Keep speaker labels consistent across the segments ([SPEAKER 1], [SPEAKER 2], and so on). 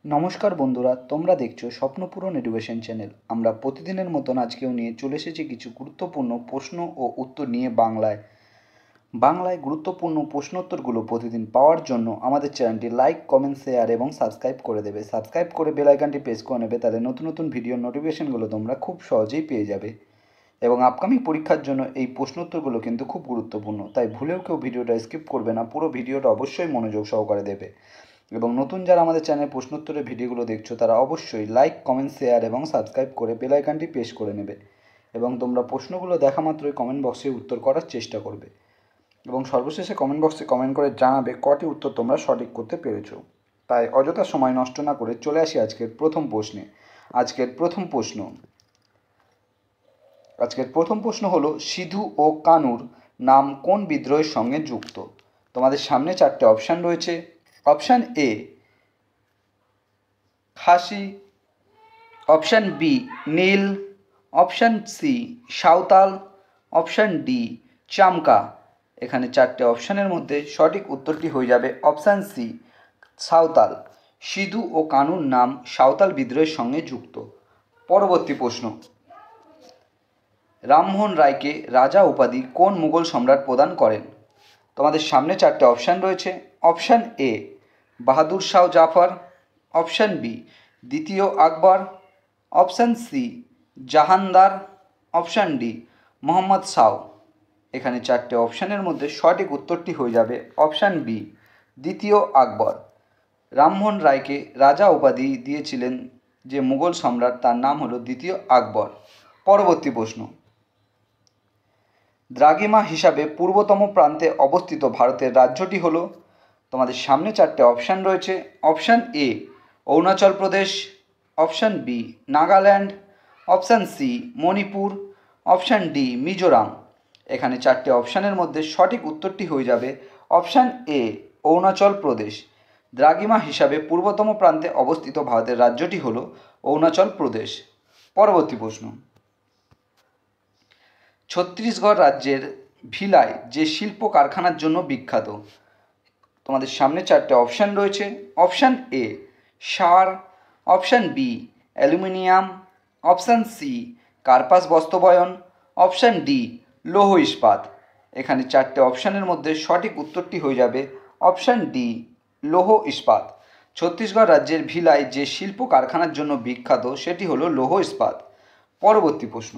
[SPEAKER 1] নমস্কার বন্ধুরা, তোমরা দেখছো স্বপ্নপূরণ এডুকেশন চ্যানেল। আমরা প্রতিদিনের মতন আজকেও নিয়ে চলে এসেছি কিছু গুরুত্বপূর্ণ প্রশ্ন ও উত্তর নিয়ে বাংলায় গুরুত্বপূর্ণ প্রশ্নোত্তরগুলো প্রতিদিন পাওয়ার জন্য আমাদের চ্যানেলটি লাইক, কমেন্ট, শেয়ার এবং সাবস্ক্রাইব করে দেবে। সাবস্ক্রাইব করে বেল আইকনটি প্রেস করে নেবে, তাহলে নতুন নতুন ভিডিওর নোটিফিকেশনগুলো তোমরা খুব সহজেই পেয়ে যাবে। এবং আপকামিং পরীক্ষার জন্য এই প্রশ্নোত্তরগুলো কিন্তু খুব গুরুত্বপূর্ণ, তাই ভুলেও কেউ ভিডিওটা স্কিপ করবে না, পুরো ভিডিওটা অবশ্যই মনোযোগ সহকারে দেবে। এবং নতুন যারা আমাদের চ্যানেলে প্রশ্নোত্তরের ভিডিওগুলো দেখছো তারা অবশ্যই লাইক, কমেন্ট, শেয়ার এবং সাবস্ক্রাইব করে বেল আইকনটি প্রেস করে নেবে। এবং তোমরা প্রশ্নগুলো দেখা মাত্রই কমেন্ট বক্সে উত্তর করার চেষ্টা করবে এবং সর্বশেষে কমেন্ট বক্সে কমেন্ট করে জানাবে কটি উত্তর তোমরা সঠিক করতে পেরেছো। তাই অযথা সময় নষ্ট না করে চলে আসি আজকের প্রথম প্রশ্নে। আজকের প্রথম প্রশ্ন হলো, সিধু ও কানুর নাম কোন বিদ্রোহের সঙ্গে যুক্ত? তোমাদের সামনে চারটে অপশান রয়েছে। Option A Khasi, option B নীল, option C Santhal, option D চামকা। এখানে চারটে অপশানের মধ্যে সঠিক উত্তরটি হয়ে যাবে অপশান সি সাঁওতাল। সিধু ও কানুর নাম সাঁওতাল বিদ্রোহের সঙ্গে যুক্ত। পরবর্তী প্রশ্ন, রামমোহন রায়কে রাজা উপাধি কোন মুঘল সম্রাট প্রদান করেন? তোমাদের সামনে চারটে অপশান রয়েছে। Option A Bahadur Shah Zafar, option B দ্বিতীয় Akbar, option C Jahandar, option D Mohammad Shah. এখানে চারটে অপশানের মধ্যে সঠিক উত্তরটি হয়ে যাবে অপশান বি দ্বিতীয় আকবর। রামমোহন রায়কে রাজা উপাধি দিয়েছিলেন যে মুঘল সম্রাট, তার নাম হলো দ্বিতীয় আকবর। পরবর্তী প্রশ্ন, দ্রাঘিমা হিসাবে পূর্বতম প্রান্তে অবস্থিত ভারতের রাজ্যটি হলো? তোমাদের সামনে চারটে অপশান রয়েছে। Option A Arunachal Pradesh, option B Nagaland, option C Manipur, option D Mizoram. এখানে চারটে অপশানের মধ্যে সঠিক উত্তরটি হয়ে যাবে অপশান এ অরুণাচল প্রদেশ। দ্রাঘিমা হিসাবে পূর্বতম প্রান্তে অবস্থিত ভারতের রাজ্যটি হলো অরুণাচল প্রদেশ। পরবর্তী প্রশ্ন, ছত্তিশগড় রাজ্যের ভিলায় যে শিল্প কারখানার জন্য বিখ্যাত? তোমাদের সামনে চারটে অপশান রয়েছে। অপশান এ সার, option B aluminium, option C কার্পাস বস্ত্রবয়ন, অপশান ডি লৌহ ইস্পাত। এখানে চারটে অপশানের মধ্যে সঠিক উত্তরটি হয়ে যাবে অপশান ডি লৌহ ইস্পাত। ছত্তিশগড় রাজ্যের ভিলায় যে শিল্প কারখানার জন্য বিখ্যাত সেটি হলো লৌহ ইস্পাত। পরবর্তী প্রশ্ন,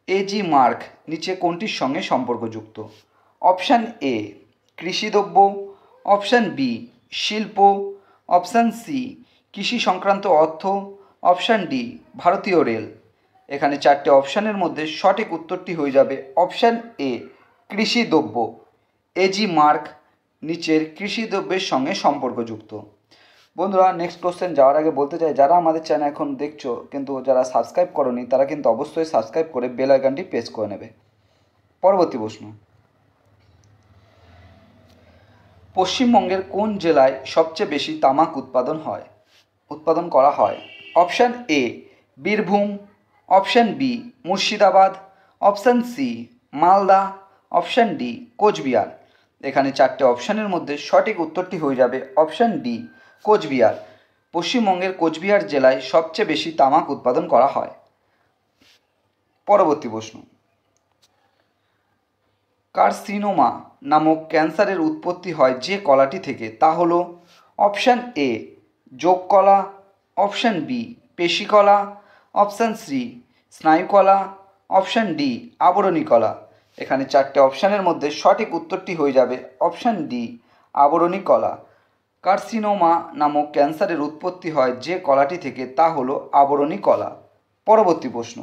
[SPEAKER 1] এজি মার্ক নিচে কোনটির সঙ্গে সম্পর্কযুক্ত? অপশান এ কৃষিদ্রব্য, অপশান বি শিল্প, অপশান সি কৃষি সংক্রান্ত অর্থ, অপশান ডি ভারতীয় রেল। এখানে চারটে অপশানের মধ্যে সঠিক উত্তরটি হয়ে যাবে অপশান এ কৃষিদ্রব্য। এজি মার্ক নিচের কৃষিদ্রব্যের সঙ্গে সম্পর্কযুক্ত। বন্ধুরা, নেক্সট কোশ্চেন যাওয়ার আগে বলতে চাই, যারা আমাদের চ্যানেল এখন দেখছো কিন্তু যারা সাবস্ক্রাইব করোনি তারা কিন্তু অবশ্যই সাবস্ক্রাইব করে বেল আইকনটি প্রেস করে নেবে। পরবর্তী প্রশ্ন, পশ্চিমবঙ্গের কোন জেলায় সবচেয়ে বেশি তামাক উৎপাদন করা হয়? Option A Birbhum, option B Murshidabad, option C Malda, option D Cooch Behar. এখানে চারটে অপশানের মধ্যে সঠিক উত্তরটি হয়ে যাবে অপশান ডি কোচবিহার। পশ্চিমবঙ্গের কোচবিহার জেলায় সবচেয়ে বেশি তামাক উৎপাদন করা হয়। পরবর্তী প্রশ্ন, কার্সিনোমা নামক ক্যান্সারের উৎপত্তি হয় যে কলাটি থেকে, তা হলো? অপশান এ যোগ কলা, অপশান বি পেশি কলা, অপশান সি স্নায়ুকলা, অপশান ডি আবরণী কলা। এখানে চারটে অপশানের মধ্যে সঠিক উত্তরটি হয়ে যাবে অপশান ডি আবরণী কলা। কার্সিনোমা নামক ক্যান্সারের উৎপত্তি হয় যে কলাটি থেকে, তা হলো আবরণী কলা। পরবর্তী প্রশ্ন,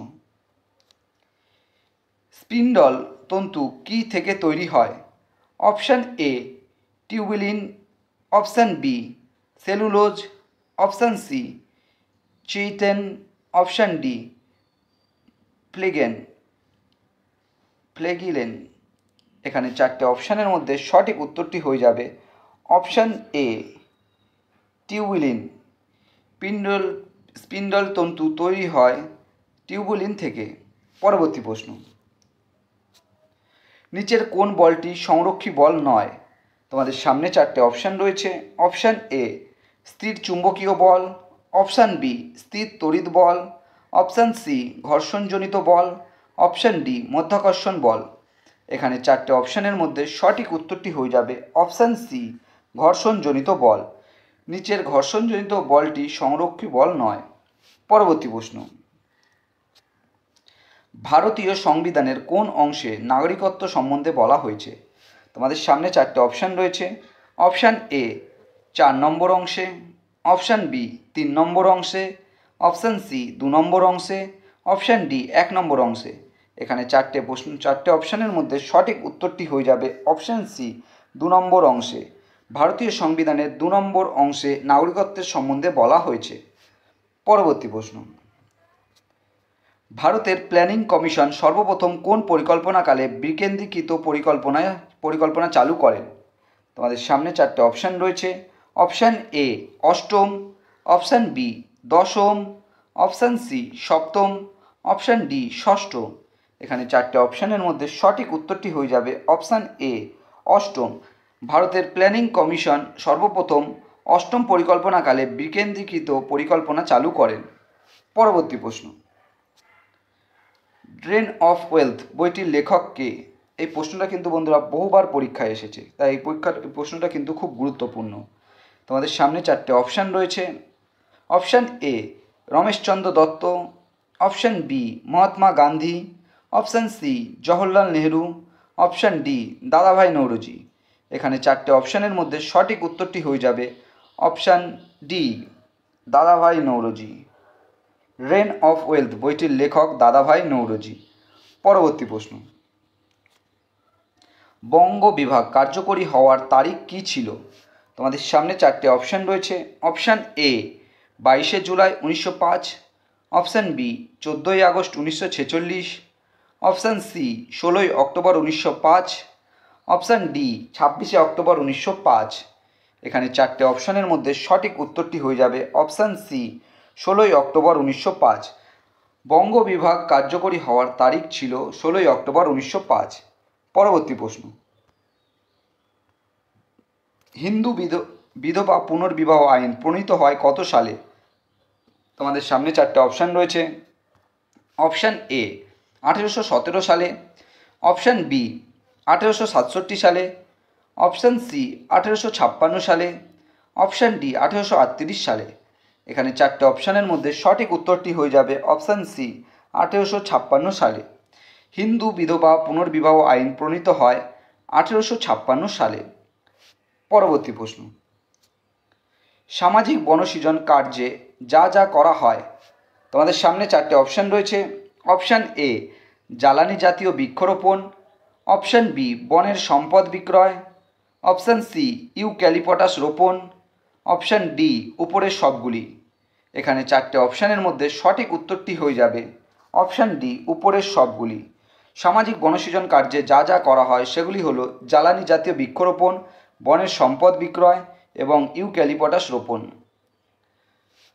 [SPEAKER 1] স্পিন্ডল তন্তু কি থেকে তৈরি হয়? Option A tubulin, option B cellulose, option C chitin, option D flagellin. এখানে চারটে অপশানের মধ্যে সঠিক উত্তরটি হয়ে যাবে অপশান এ টিউবিলিন। স্পিন্ডল তন্তু তৈরি হয় টিউবুলিন থেকে। পরবর্তী প্রশ্ন, নিচের কোন বলটি সংরক্ষী বল নয়? তোমাদের সামনে চারটে অপশান রয়েছে। অপশান এ স্থির চুম্বকীয় বল, অপশান বি স্থির তড়িৎ বল, অপশান সি ঘর্ষণজনিত বল, অপশান ডি মধ্যাকর্ষণ বল। এখানে চারটে অপশানের মধ্যে সঠিক উত্তরটি হয়ে যাবে অপশান সি ঘর্ষণজনিত বল। নিচের ঘর্ষণজনিত বলটি সংরক্ষী বল নয়। পরবর্তী প্রশ্ন, ভারতীয় সংবিধানের কোন অংশে নাগরিকত্ব সম্বন্ধে বলা হয়েছে? তোমাদের সামনে চারটে অপশান রয়েছে। অপশান এ 4 নম্বর অংশে, অপশান বি 3 নম্বর অংশে, অপশান সি 2 নম্বর অংশে, অপশান ডি 1 নম্বর অংশে। এখানে চারটে অপশানের মধ্যে সঠিক উত্তরটি হয়ে যাবে অপশান সি 2 নম্বর অংশে। ভারতীয় সংবিধানের 2 নম্বর অংশে নাগরিকত্বের সম্বন্ধে বলা হয়েছে। পরবর্তী প্রশ্ন, ভারতের প্ল্যানিং কমিশন সর্বপ্রথম কোন পরিকল্পনাকালে বিকেন্দ্রীকৃত পরিকল্পনা চালু করেন? তোমাদের সামনে চারটে অপশান রয়েছে। অপশান এ অষ্টম, অপশান বি দশম, অপশান সি সপ্তম, অপশান ডি ষষ্ঠ। এখানে চারটে অপশানের মধ্যে সঠিক উত্তরটি হয়ে যাবে অপশান এ অষ্টম। ভারতের প্ল্যানিং কমিশন সর্বপ্রথম অষ্টম পরিকল্পনাকালে বিকেন্দ্রীকৃত পরিকল্পনা চালু করেন। পরবর্তী প্রশ্ন, ড্রেন অফ ওয়েলথ বইটির লেখক কে? এই প্রশ্নটা কিন্তু বন্ধুরা বহুবার পরীক্ষায় এসেছে, তাই এই প্রশ্নটা কিন্তু খুব গুরুত্বপূর্ণ। তোমাদের সামনে চারটে অপশান রয়েছে। Option A Romesh Chandra Dutt, option B Mahatma Gandhi, option C Jawaharlal Nehru, option D Dadabhai Naoroji. এখানে চারটে অপশানের মধ্যে সঠিক উত্তরটি হয়ে যাবে option D Dadabhai Naoroji. Rain of wealth বইটির লেখক দাদাভাই নৌরোজি। পরবর্তী প্রশ্ন, বঙ্গ বিভাগ কার্যকরী হওয়ার তারিখ কী ছিল? তোমাদের সামনে চারটে অপশান রয়েছে। অপশান এ 22শে জুলাই 1905, অপশান বি 14ই আগস্ট 1946, অপশান সি 16ই অক্টোবর 1905, অপশান ডি 26শে অক্টোবর 1905। এখানে চারটে অপশানের মধ্যে সঠিক উত্তরটি হয়ে যাবে অপশান সি 16ই অক্টোবর 1905। বঙ্গ বিভাগ কার্যকরী হওয়ার তারিখ ছিল 16ই অক্টোবর 1905। পরবর্তী প্রশ্ন, হিন্দু বিধবা পুনর্বিবাহ আইন প্রণীত হয় কত সালে? তোমাদের সামনে চারটে অপশান রয়েছে। অপশান এ 1817 সালে, অপশান বি 1867 সালে, অপশান সি 1856 সালে, অপশান ডি 1838 সালে। এখানে চারটে অপশানের মধ্যে সঠিক উত্তরটি হয়ে যাবে অপশান সি 1856 সালে। হিন্দু বিধবা পুনর্বিবাহ আইন প্রণীত হয় 1856 সালে। পরবর্তী প্রশ্ন, সামাজিক বনসৃজন কার্যে যা যা করা হয়? তোমাদের সামনে চারটে অপশান রয়েছে। অপশান এ জ্বালানি জাতীয় বৃক্ষরোপণ, অপশান বি বনের সম্পদ বিক্রয়, অপশান সি ইউক্যালিপটাস রোপণ, অপশান ডি উপরের সবগুলি। এখানে চারটে অপশানের মধ্যে সঠিক উত্তরটি হয়ে যাবে অপশান ডি উপরের সবগুলি। সামাজিক বনসৃজন কার্যে যা যা করা হয় সেগুলি হলো জ্বালানি জাতীয় বৃক্ষরোপণ, বনের সম্পদ বিক্রয় এবং ইউক্যালিপটাস রোপণ।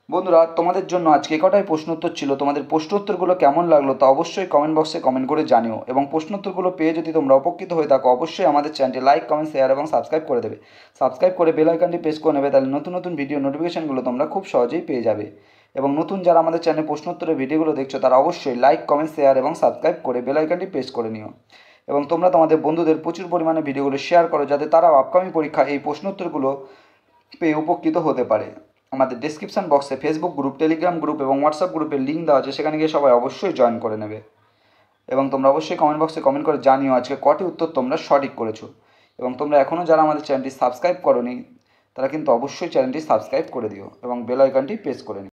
[SPEAKER 1] বন্ধুরা, তোমাদের জন্য আজকে কটাই প্রশ্নোত্তর ছিল। তোমাদের প্রশ্নোত্তরগুলো কেমন লাগলো তা অবশ্যই কমেন্ট বক্সে কমেন্ট করে জানিও, এবং প্রশ্নোত্তরগুলো পেয়ে যদি তোমরা উপকৃত হয়ে থাকো অবশ্যই আমাদের চ্যানেলটি লাইক, কমেন্ট, শেয়ার এবং সাবস্ক্রাইব করে দেবে। সাবস্ক্রাইব করে বেল আইকনটি প্রেস করে নেবে, তাহলে নতুন নতুন ভিডিও নোটিফিকেশনগুলো তোমরা খুব সহজেই পেয়ে যাবে। এবং নতুন যারা আমাদের চ্যানেলে প্রশ্নোত্তরের ভিডিওগুলো দেখছো তারা অবশ্যই লাইক, কমেন্ট, শেয়ার এবং সাবস্ক্রাইব করে বেল আইকনটি প্রেস করে নিও। এবং তোমরা তোমাদের বন্ধুদের প্রচুর পরিমাণে ভিডিওগুলো শেয়ার করো, যাতে তারাও আপকামিং পরীক্ষা এই প্রশ্নোত্তরগুলো পেয়ে উপকৃত হতে পারে। আমাদের ডেসক্রিপশন বক্সে ফেসবুক গ্রুপ, টেলিগ্রাম গ্রুপ এবং হোয়াটসঅ্যাপ গ্রুপের লিঙ্ক দেওয়া আছে, সেখানে গিয়ে সবাই অবশ্যই জয়েন করে নেবে। এবং তোমরা অবশ্যই কমেন্ট বক্সে কমেন্ট করে জানিও আজকে কটি উত্তর তোমরা সঠিক করেছো। এবং তোমরা এখনও যারা আমাদের চ্যানেলটি সাবস্ক্রাইব করোনি তারা কিন্তু অবশ্যই চ্যানেলটি সাবস্ক্রাইব করে দিও এবং বেল আইকনটি প্রেস করে নিও।